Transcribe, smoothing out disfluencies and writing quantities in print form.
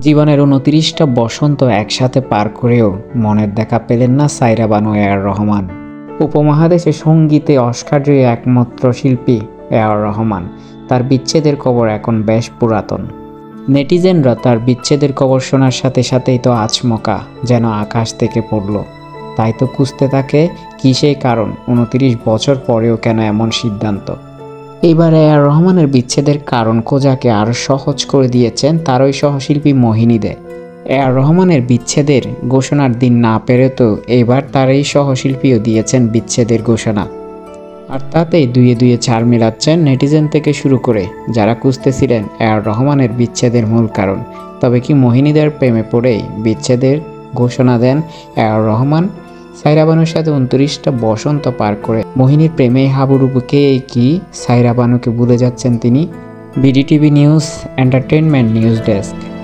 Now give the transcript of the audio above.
জীবনের ২৯টা বসন্ত একসাথে পার করেও মনের দেখা পেলেন না সায়রা বানু এ.আর রহমান। উপমহাদেশে সঙ্গীতে অস্কারজয়ী একমাত্র শিল্পী এ.আর রহমান। তার বিচ্ছেদের খবর এখন বেশ পুরাতন। নেটিজেনরা তার বিচ্ছেদের খবর শোনার সাথে সাথেই তো আচমকা, যেন আকাশ থেকে পড়ল। তাই তো খুঁজতে থাকে কী সেই কারণ, ২৯ বছর পরেও কেন এমন সিদ্ধান্ত। এইবার এ.আর রহমানের বিচ্ছেদের কারণ খোঁজাকে আরও সহজ করে দিয়েছেন তারই সহশিল্পী মোহিনী দে। এ.আর রহমানের বিচ্ছেদের ঘোষণার দিন না পেরেও এবার তারই সহশিল্পীও দিয়েছেন বিচ্ছেদের ঘোষণা। আর তাতেই দুয়ে দুয়ে চার মিলাচ্ছেন নেটিজেন থেকে শুরু করে যারা খুঁজতেছিলেন এ.আর রহমানের বিচ্ছেদের মূল কারণ। তবে কি মোহিনীদের প্রেমে পড়েই বিচ্ছেদের ঘোষণা দেন এ.আর রহমান? সায়রা বানুর সাথে ২৯টা বসন্ত পার করে মোহিনীর প্রেমে হাবুডুবুকে কি সায়রা বানুকে ভুলে যাচ্ছেন তিনি? BDTV news entertainment news desk.